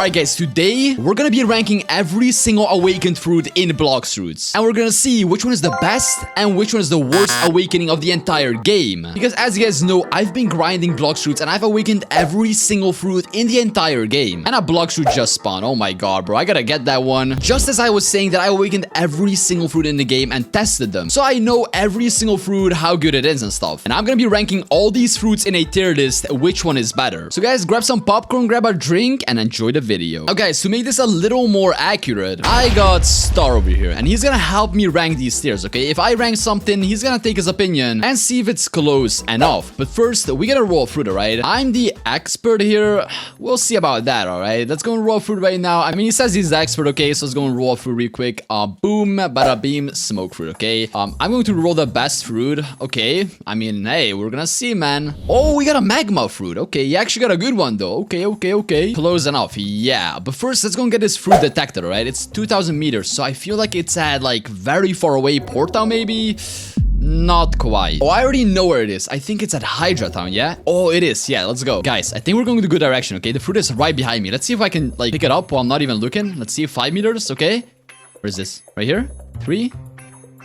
Alright guys, today we're gonna be ranking every single awakened fruit in Blox Fruits. And we're gonna see which one is the best and which one is the worst awakening of the entire game. Because as you guys know, I've been grinding Blox Fruits and I've awakened every single fruit in the entire game. And a Blox Fruit just spawned. Oh my god, bro, I gotta get that one. Just as I was saying that I awakened every single fruit in the game and tested them. So I know every single fruit, how good it is and stuff. And I'm gonna be ranking all these fruits in a tier list, which one is better. So guys, grab some popcorn, grab a drink, and enjoy the video. Okay, so to make this a little more accurate, I got Star over here, and he's gonna help me rank these tiers, okay? If I rank something, he's gonna take his opinion and see if it's close enough. But first, we gotta roll fruit, alright? I'm the expert here. We'll see about that, alright? Let's go and roll fruit right now. I mean, he says he's the expert, okay? So let's go and roll fruit real quick. Boom, bada beam, smoke fruit, okay? I'm going to roll the best fruit, okay? I mean, hey, we're gonna see, man. Oh, we got a Magma fruit. Okay, you actually got a good one, though. Okay. Close enough, yeah. But first, let's go and get this fruit detector, right? It's 2,000 meters, so I feel like it's at, like, very far away portal, maybe? Not quite. Oh, I already know where it is. I think it's at Hydra Town, yeah? Oh, it is. Yeah, let's go. Guys, I think we're going in the good direction, okay? The fruit is right behind me. Let's see if I can, like, pick it up while I'm not even looking. Let's see, 5 meters, okay? Where is this? Right here? 3?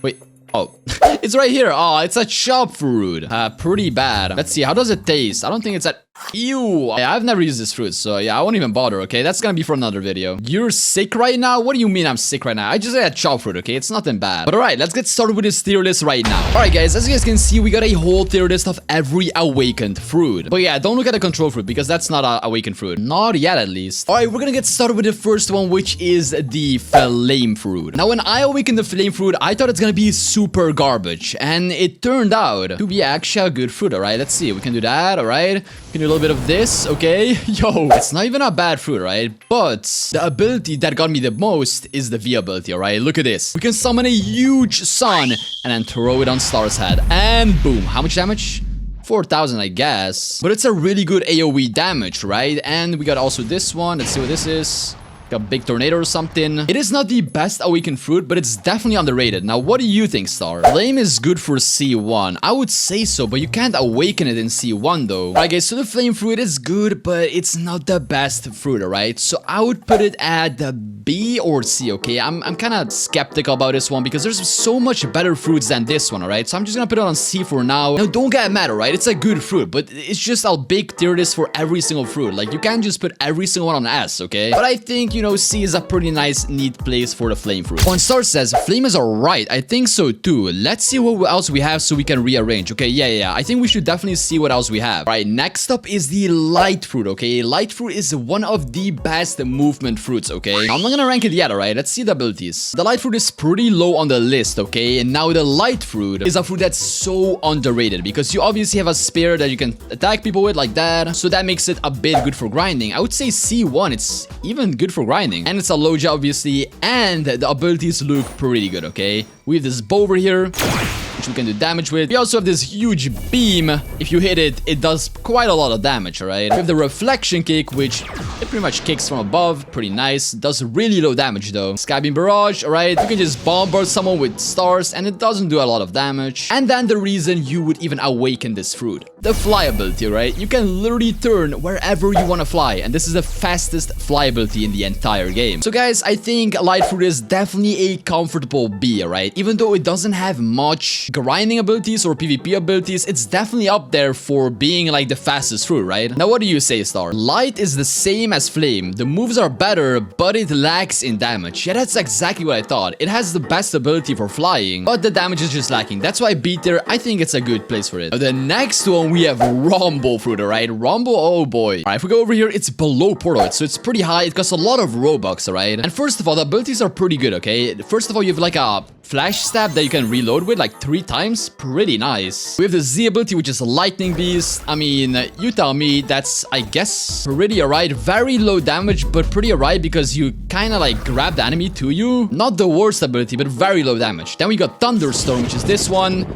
Wait. Oh, it's right here. Oh, it's a chop fruit. Pretty bad. Let's see. How does it taste? I don't think it's at... Ew. I've never used this fruit, so yeah, I won't even bother, okay? That's gonna be for another video. You're sick right now? What do you mean I'm sick right now? I just had chop fruit, okay? It's nothing bad. But alright, let's get started with this tier list right now. Alright guys, as you guys can see, we got a whole tier list of every awakened fruit. But yeah, don't look at the control fruit because that's not an awakened fruit. Not yet, at least. Alright, we're gonna get started with the first one, which is the flame fruit. Now, when I awakened the flame fruit, I thought it's gonna be super garbage. And it turned out to be actually a good fruit, alright? Let's see. We can do that, alright? We can do a little bit of this, okay? Yo, it's not even a bad fruit, right? But the ability that got me the most is the V ability, alright? Look at this. We can summon a huge sun and then throw it on Star's head. And boom. How much damage? 4,000, I guess. But it's a really good AoE damage, right? And we got also this one. Let's see what this is. A big tornado or something. It is not the best awakened fruit, but it's definitely underrated. Now, what do you think, Star? Flame is good for C1. I would say so, but you can't awaken it in C1, though. Alright, guys, so the flame fruit is good, but it's not the best fruit, alright? So I would put it at the B or C, okay? I'm kind of skeptical about this one because there's so much better fruits than this one, alright? So I'm just gonna put it on C for now. Now, don't get mad, alright? It's a good fruit, but it's just a big tier list for every single fruit. Like, you can't just put every single one on S, okay? But I think, you know, C is a pretty nice, neat place for the flame fruit. One Star says, flame is alright. I think so too. Let's see what else we have so we can rearrange. Okay, yeah. I think we should definitely see what else we have. Alright, next up is the light fruit, okay? Light fruit is one of the best movement fruits, okay? Now, I'm not gonna rank it yet, alright? Let's see the abilities. The light fruit is pretty low on the list, okay? And now the light fruit is a fruit that's so underrated because you obviously have a spear that you can attack people with like that. So that makes it a bit good for grinding. I would say C1, it's even good for grinding. And it's a low job, obviously, and the abilities look pretty good, okay? We have this bow over here, which we can do damage with. We also have this huge beam. If you hit it, it does quite a lot of damage, alright? We have the reflection kick, which it pretty much kicks from above. Pretty nice. Does really low damage, though. Skybeam barrage, alright? You can just bombard someone with stars, and it doesn't do a lot of damage. And then the reason you would even awaken this fruit. The fly ability, right? You can literally turn wherever you want to fly, and this is the fastest fly ability in the entire game. So guys, I think light fruit is definitely a comfortable B, right? Even though it doesn't have much grinding abilities or PvP abilities, it's definitely up there for being like the fastest fruit, right? Now, what do you say, Star? Light is the same as flame. The moves are better, but it lacks in damage. Yeah, that's exactly what I thought. It has the best ability for flying, but the damage is just lacking. That's why B tier, I think it's a good place for it. Now, the next one, we have Rumble fruit, alright? Rumble, oh boy. Alright, if we go over here, it's below portal, so it's pretty high. It costs a lot of Robux, alright? And first of all, the abilities are pretty good, okay? First of all, you have like a flash stab that you can reload with like 3 times. Pretty nice. We have the Z ability, which is a lightning beast. I mean, you tell me. That's, I guess, pretty alright. Very low damage, but pretty alright because you kind of like grab the enemy to you. Not the worst ability, but very low damage. Then we got Thunderstorm, which is this one.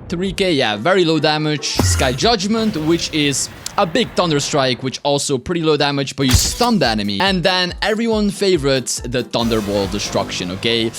3k, yeah, very low damage. Sky Judgment, which is a big Thunder Strike, which also pretty low damage, but you stun the enemy. And then everyone favorites the Thunderbolt Destruction, okay?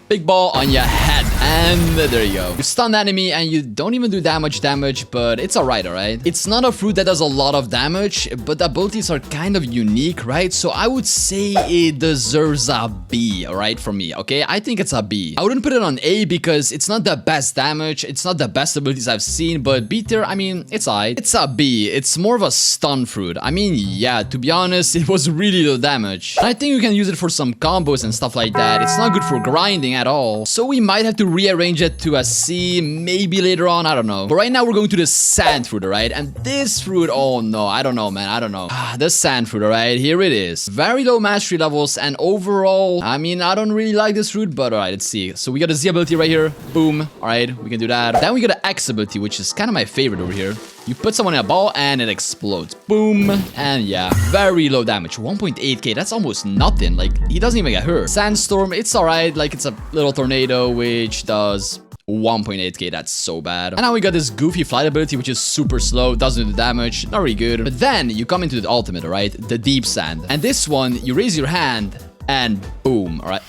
big ball on your head. And there you go. You stun the enemy and you don't even do that much damage, but it's alright, alright? It's not a fruit that does a lot of damage, but the abilities are kind of unique, right? So I would say it deserves a B, alright, from me, okay? I think it's a B. I wouldn't put it on A because it's not the best damage. It's not the best abilities I've seen, but B tier, I mean, it's alright. It's a B. It's more of a stun fruit. I mean, yeah, to be honest, it was really low damage. And I think you can use it for some combos and stuff like that. It's not good for grinding at all. So we might have to rearrange it to a C, maybe later on, I don't know. But right now we're going to the sand fruit, alright? And this fruit, oh no, I don't know, man, I don't know. The sand fruit, alright? Here it is. Very low mastery levels, and overall, I mean, I don't really like this fruit, but alright, let's see. So we got a Z ability right here. Boom. Alright, we can do that. Then we got an X ability, which is kind of my favorite over here. You put someone in a ball and it explodes. Boom. And yeah, very low damage. 1.8k, that's almost nothing. Like, he doesn't even get hurt. Sandstorm, it's alright. Like, it's a little tornado, which does 1.8k, that's so bad. And now we got this goofy flight ability, which is super slow, doesn't do damage, not really good. But then you come into the ultimate, alright? The deep sand. And this one, you raise your hand and boom, alright?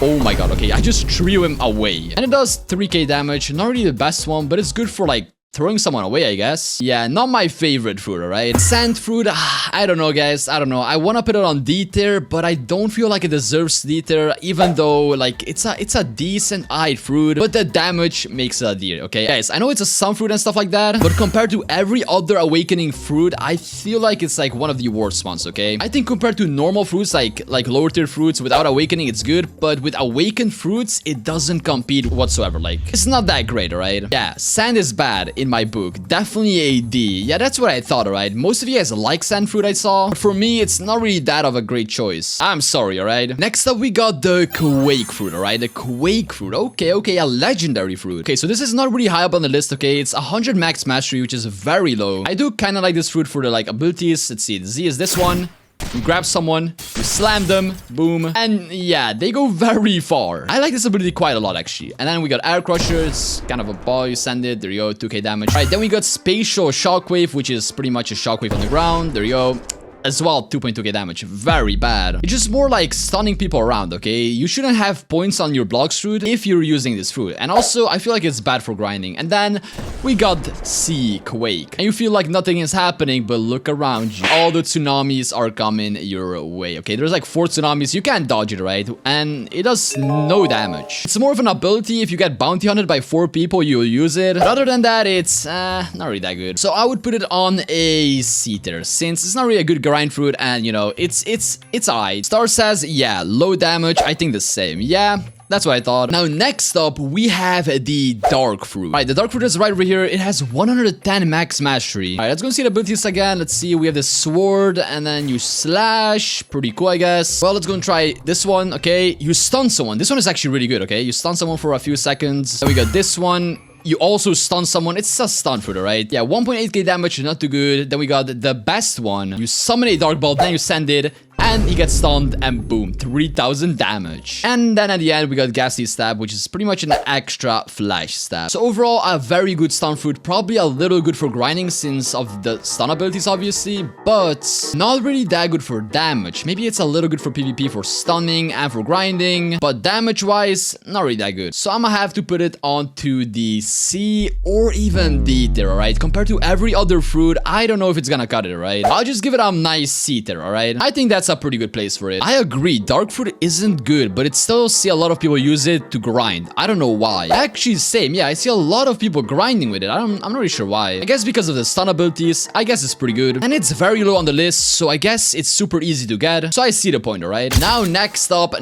Oh my god, okay, I just threw him away. And it does 3k damage, not really the best one, but it's good for like throwing someone away, I guess. Yeah, not my favorite fruit, alright? Sand fruit, I don't know, guys. I don't know. I want to put it on D tier, but I don't feel like it deserves D tier, even though, like, it's a decent eyed fruit, but the damage makes it a D, okay? Guys, I know it's a sun fruit and stuff like that, but compared to every other awakening fruit, I feel like it's, like, one of the worst ones, okay? I think compared to normal fruits, like lower tier fruits without awakening, it's good, but with awakened fruits, it doesn't compete whatsoever. Like, it's not that great, alright? Yeah, sand is bad in my book. Definitely a D. Yeah, that's what I thought, alright? Most of you guys like sand fruit, I saw. But for me, it's not really that of a great choice. I'm sorry, alright? Next up, we got the Quake fruit, alright? The Quake fruit. Okay, a legendary fruit. Okay, so this is not really high up on the list, okay? It's 100 max mastery, which is very low. I do kind of like this fruit for the, like, abilities. Let's see. The Z is this one. You grab someone, you slam them, boom, and yeah, they go very far. I like this ability quite a lot, actually. And then we got Air Crusher. It's kind of a ball, you send it, there you go, 2k damage. All right, then we got Spatial Shockwave, which is pretty much a shockwave on the ground. There you go. As well, 2.2k damage. Very bad. It's just more like stunning people around, okay? You shouldn't have points on your Blox fruit if you're using this fruit. And also, I feel like it's bad for grinding. And then we got C, Quake. And you feel like nothing is happening, but look around you. All the tsunamis are coming your way, okay? There's like 4 tsunamis. You can't dodge it, right? And it does no damage. It's more of an ability. If you get bounty hunted by 4 people, you'll use it. But other than that, it's not really that good. So I would put it on a C tier, since it's not really a good grind fruit, and you know, it's alright. Star says, yeah, low damage. I think the same. Yeah, that's what I thought. Now, next up, we have the dark fruit. Alright, the dark fruit is right over here. It has 110 max mastery. Alright, let's go see the abilities again. Let's see. We have the sword, and then you slash. Pretty cool, I guess. Well, let's go and try this one. Okay, you stun someone. This one is actually really good, okay? You stun someone for a few seconds. Then we got this one. You also stun someone. It's a stun fruit, right? Yeah, 1.8k damage, not too good. Then we got the best one. You summon a dark ball, then you send it, and he gets stunned, and boom, 3000 damage. And then at the end, we got Ghastly Stab, which is pretty much an extra flash stab. So overall, a very good stun fruit. Probably a little good for grinding since of the stun abilities, obviously, but not really that good for damage. Maybe it's a little good for PvP for stunning and for grinding, but damage-wise, not really that good. So I'm gonna have to put it onto the C or even D tier, alright? Compared to every other fruit, I don't know if it's gonna cut it, alright? I'll just give it a nice C tier, alright? I think that's a pretty good place for it. I agree, dark fruit isn't good, but it still see a lot of people use it to grind. I don't know why. Actually, same. Yeah, I see a lot of people grinding with it. I'm not really sure why. I guess because of the stun abilities. I guess it's pretty good. And it's very low on the list, so I guess it's super easy to get. So I see the point, alright? Now, next up,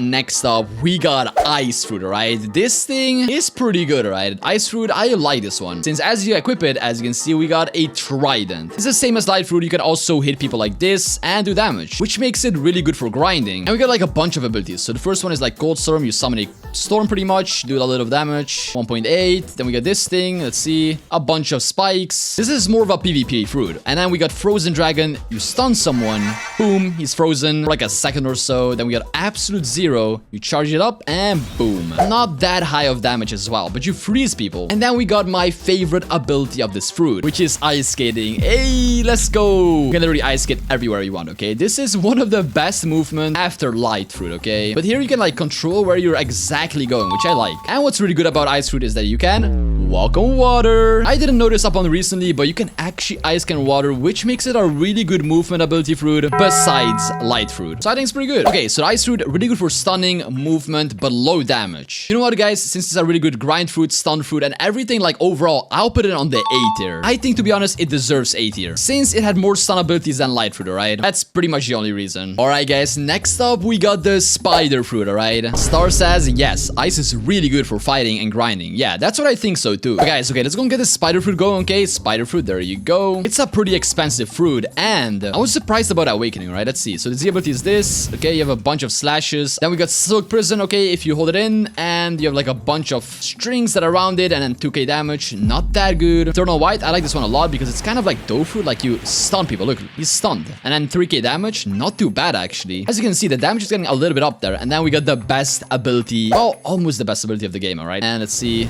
we got ice fruit, alright? This thing is pretty good, alright? Ice fruit, I like this one. Since as you equip it, as you can see, we got a trident. It's the same as light fruit. You can also hit people like this and do damage, which makes it really good for grinding. And we got like a bunch of abilities. So the first one is like Cold Storm. You summon a storm pretty much, do a little damage. 1.8. Then we got this thing. Let's see. A bunch of spikes. This is more of a PvP fruit. And then we got Frozen Dragon. You stun someone. Boom. He's frozen for like a second or so. Then we got Absolute Zero. You charge it up and boom. Not that high of damage as well, but you freeze people. And then we got my favorite ability of this fruit, which is Ice Skating. Hey, let's go. You can literally ice skate everywhere you want, okay? This is one of the best best movement after light fruit, okay? But here you can like control where you're exactly going, which I like. And what's really good about ice fruit is that you can walk on water. I didn't notice upon recently, but you can actually ice can water, which makes it a really good movement ability fruit besides light fruit. So I think it's pretty good. Okay, so ice fruit, really good for stunning, movement, but low damage. You know what, guys? Since it's a really good grind fruit, stun fruit, and everything, like overall, I'll put it on the A tier. I think, to be honest, it deserves A tier, since it had more stun abilities than light fruit, alright? That's pretty much the only reason. Alright, guys, next up, we got the spider fruit, alright? Star says, yes, ice is really good for fighting and grinding. Yeah, that's what I think so too. Okay, guys, okay, let's go and get the spider fruit going, okay? Spider fruit, there you go. It's a pretty expensive fruit, and I was surprised about awakening, right? Let's see. So the Z ability is this. Okay, you have a bunch of slashes. Then we got silk prison, okay, if you hold it in, and you have like a bunch of strings that are around it, and then 2k damage. Not that good. Eternal white, I like this one a lot because it's kind of like dough fruit, like you stun people. Look, he's stunned. And then 3k damage, not too bad actually. As you can see, the damage is getting a little bit up there. And then we got the best ability, well, almost the best ability of the game, alright? And let's see.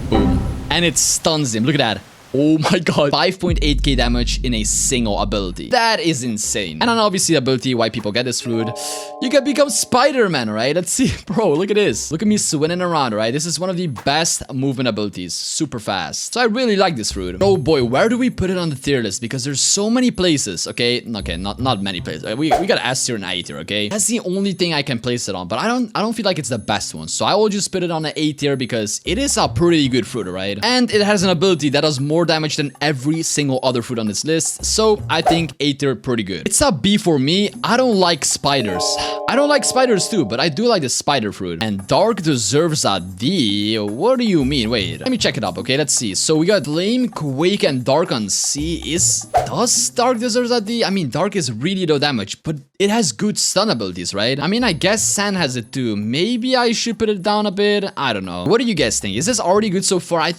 Boom. And it stuns him. Look at that. Oh my god. 5.8k damage in a single ability. That is insane. And then obviously the ability why people get this fruit. You can become Spider-Man, right? Let's see. Bro, look at this. Look at me swinging around, right? This is one of the best movement abilities. Super fast. So I really like this fruit. Oh boy, where do we put it on the tier list? Because there's so many places, okay? Okay, not many places. We got S tier and A tier, okay? That's the only thing I can place it on. But I don't feel like it's the best one. So I will just put it on the A tier because it is a pretty good fruit, right? And it has an ability that does more damage than every single other fruit on this list, so I think A tier pretty good. It's a B for me. I don't like spiders. I don't like spiders too, but I do like the spider fruit. And dark deserves a D. What do you mean? Wait, let me check it up, okay? Let's see. So we got flame, quake, and dark on C. Does dark deserves a D? I mean, dark is really low damage, but it has good stun abilities, right? I mean, I guess sand has it too. Maybe I should put it down a bit. I don't know. What do you guys think? Is this already good so far? I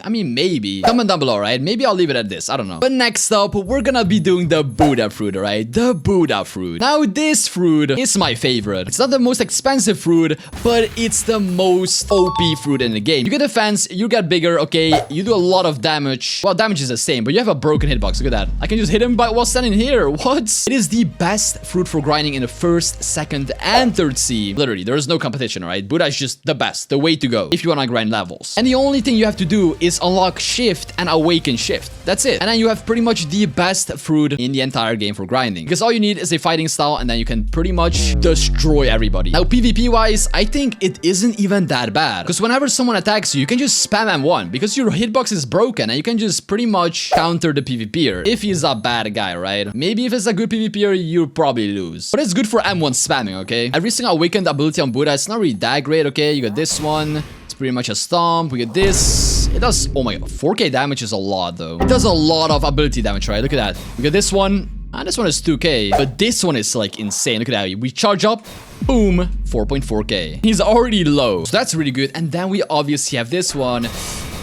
mean, maybe. Comment down below, right? Maybe I'll leave it at this. I don't know. But next up, we're gonna be doing the Buddha fruit, alright? The Buddha fruit. Now, this fruit is my favorite. It's not the most expensive fruit, but it's the most OP fruit in the game. You get defense, you get bigger, okay? You do a lot of damage. Well, damage is the same, but you have a broken hitbox. Look at that. I can just hit him while standing here. What? It is the best fruit for grinding in the first, second, and third C. Literally, there is no competition, alright? Buddha is just the best, the way to go if you wanna grind levels. And the only thing you have to do is unlock shift and awaken shift. That's it. And then you have pretty much the best fruit in the entire game for grinding. Because all you need is a fighting style and then you can pretty much destroy everybody. Now, PvP wise, I think it isn't even that bad. Because whenever someone attacks you, you can just spam M1 because your hitbox is broken and you can just pretty much counter the PvPer if he's a bad guy, right? Maybe if it's a good PvPer, you'll probably lose. But it's good for M1 spamming, okay? Every single awakened ability on Buddha, it's not really that great, okay? You got this one. Pretty much a stomp. We get this. It does, oh my god, 4k damage is a lot though. It does a lot of ability damage, right? Look at that. We got this one. And this one is 2k. But this one is like insane. Look at that. We charge up. Boom. 4.4k. He's already low. So that's really good. And then we obviously have this one,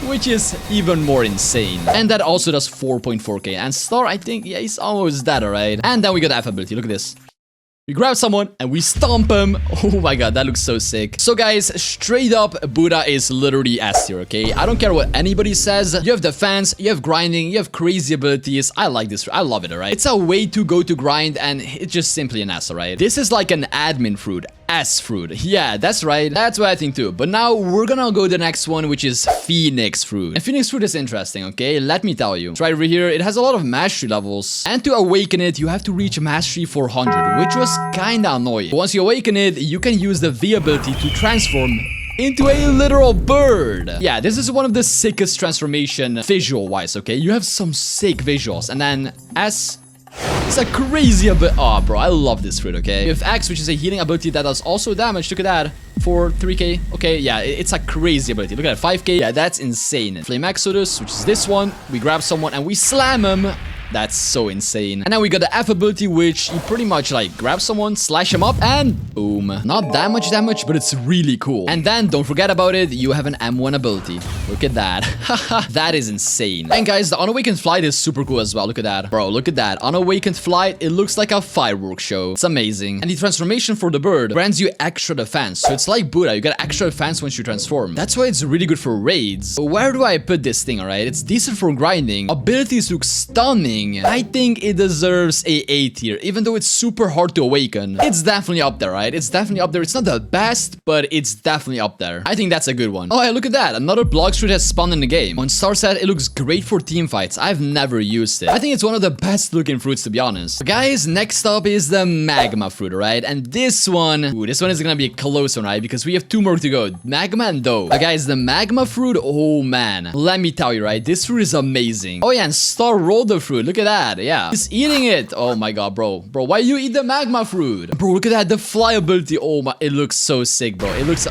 which is even more insane. And that also does 4.4k. And Star, I think, yeah, he's almost dead, alright? And then we got F ability. Look at this. We grab someone and we stomp him. Oh my god, that looks so sick. So guys, straight up, Buddha is literally S tier, okay? I don't care what anybody says. You have defense, you have grinding, you have crazy abilities. I like this. I love it, alright? It's a way to go to grind and it's just simply an S, alright? This is like an admin fruit. S fruit. Yeah, that's right. That's what I think too. But now we're gonna go to the next one, which is Phoenix fruit. And Phoenix fruit is interesting, okay? Let me tell you. It's right over here. It has a lot of mastery levels. And to awaken it, you have to reach mastery 400, which was kinda annoying. But once you awaken it, you can use the V ability to transform into a literal bird. Yeah, this is one of the sickest transformation visual-wise, okay? You have some sick visuals. And then S... it's a crazy ability. Oh, bro, I love this fruit, okay? You have X, which is a healing ability that does also damage. Look at that. For 3k. Okay, yeah, it's a crazy ability. Look at that, 5k. Yeah, that's insane. Flame Exodus, which is this one. We grab someone and we slam him. That's so insane. And then we got the F ability, which you pretty much like grab someone, slash him up, and boom. Not that much damage, but it's really cool. And then don't forget about it, you have an M1 ability. Look at that. That is insane. And guys, the Unawakened Flight is super cool as well. Look at that. Bro, look at that. Unawakened Flight, it looks like a fireworks show. It's amazing. And the transformation for the bird grants you extra defense. So it's like Buddha, you get extra defense once you transform. That's why it's really good for raids. But where do I put this thing, alright? It's decent for grinding. Abilities look stunning. awakening, I think it deserves a A tier, even though it's super hard to awaken. It's definitely up there, right? It's definitely up there. It's not the best, but it's definitely up there. I think that's a good one. Oh, yeah, look at that. Another Blox Fruit has spawned in the game. On Starset, it looks great for team fights. I've never used it. I think it's one of the best looking fruits, to be honest. But guys, next up is the Magma fruit, right? And this one, ooh, this one is gonna be a close one, right? Because we have 2 more to go. Magma and Dough. But guys, the Magma fruit, oh man. Let me tell you, right? This fruit is amazing. Oh yeah, and Star rolled the fruit. Look at that. Yeah. He's eating it. Oh my god, bro. Bro, why you eat the Magma fruit? Bro, look at that. The fly ability. Oh my, it looks so sick, bro. It looks...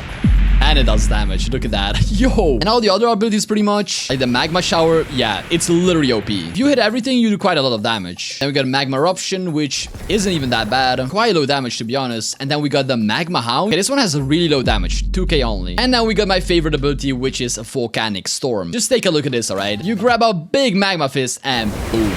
And it does damage. Look at that. Yo. And all the other abilities pretty much. Like the Magma Shower. Yeah, it's literally OP. If you hit everything, you do quite a lot of damage. Then we got Magma Eruption, which isn't even that bad. Quite low damage, to be honest. And then we got the Magma Hound. Okay, this one has a really low damage. 2k only. And now we got my favorite ability, which is a Volcanic Storm. Just take a look at this, alright? You grab a big Magma Fist and boom.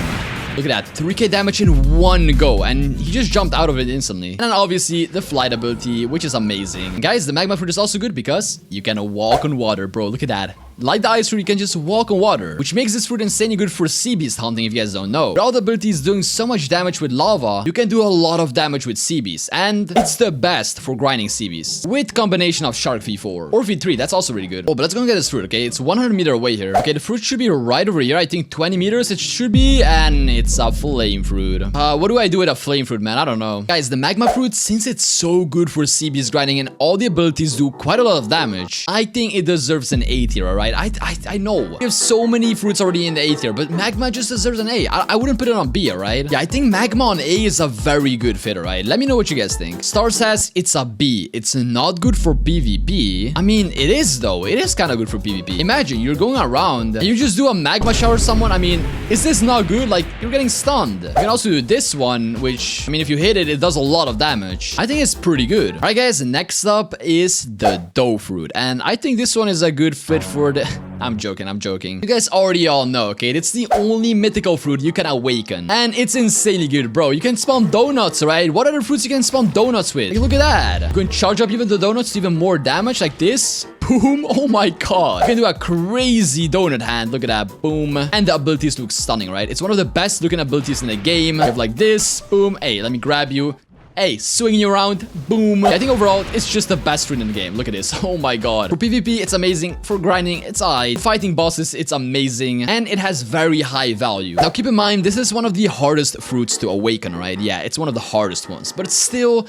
Look at that, 3k damage in one go, and he just jumped out of it instantly. And then obviously the flight ability, which is amazing. And guys, the Magma fruit is also good because you can walk on water, bro. Look at that. Like the ice fruit, you can just walk on water, which makes this fruit insanely good for sea beast hunting if you guys don't know. But all the abilities doing so much damage with lava, you can do a lot of damage with sea beasts, and it's the best for grinding sea beasts. With combination of Shark V4 or V3, that's also really good. Oh, but let's go and get this fruit, okay? It's 100 meters away here. Okay, the fruit should be right over here. I think 20 meters it should be, and it's a flame fruit. What do I do with a flame fruit, man? I don't know. Guys, the Magma fruit, since it's so good for sea beast grinding and all the abilities do quite a lot of damage, I think it deserves an A tier, alright? I know. We have so many fruits already in the A tier, but Magma just deserves an A. I wouldn't put it on B, alright? Yeah, I think Magma on A is a very good fit, alright? Let me know what you guys think. Star says it's a B. It's not good for PvP. I mean, it is though. It is kind of good for PvP. Imagine you're going around and you just do a Magma shower someone. I mean, is this not good? Like, you're getting stunned. You can also do this one, which, I mean, if you hit it, it does a lot of damage. I think it's pretty good. Alright, guys, next up is the Dough fruit. And I think this one is a good fit for the... I'm joking. You guys already all know, okay? It's the only mythical fruit you can awaken. And it's insanely good, bro. You can spawn donuts, right? What other fruits you can spawn donuts with? Like, look at that. You can charge up even the donuts to even more damage like this. Boom. Oh my god. You can do a crazy donut hand. Look at that. Boom. And the abilities look stunning, right? It's one of the best looking abilities in the game. You have like this. Boom. Hey, let me grab you. Hey, swinging you around. Boom. I think overall, it's just the best fruit in the game. Look at this. Oh my god. For PvP, it's amazing. For grinding, it's alright. Fighting bosses, it's amazing. And it has very high value. Now, keep in mind, this is one of the hardest fruits to awaken, right? Yeah, it's one of the hardest ones. But it's still...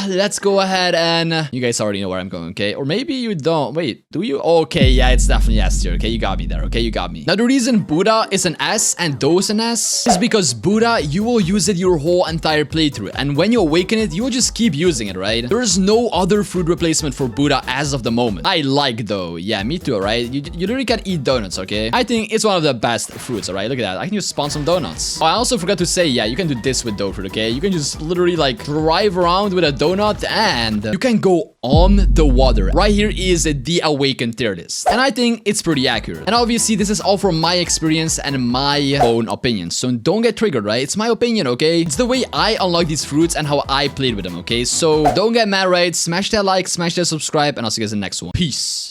let's go ahead and... you guys already know where I'm going, okay? Or maybe you don't. Wait, do you? Okay, yeah, it's definitely S tier, okay? You got me there, okay? You got me. Now, the reason Buddha is an S and Dough is an S is because Buddha, you will use it your whole entire playthrough. And when you awaken it, you will just keep using it, right? There is no other fruit replacement for Buddha as of the moment. I like Dough. Yeah, me too, right? You literally can eat donuts, okay? I think it's one of the best fruits, alright? Look at that. I can just spawn some donuts. Oh, I also forgot to say, yeah, you can do this with Dough fruit, okay? You can just literally, like, drive around with a donut and you can go on the water. Right here is the awakened tier list. And I think it's pretty accurate. And obviously, this is all from my experience and my own opinion. So don't get triggered, right? It's my opinion, okay? It's the way I unlock these fruits and how I played with them, okay? So don't get mad, right? Smash that like, smash that subscribe, and I'll see you guys in the next one. Peace.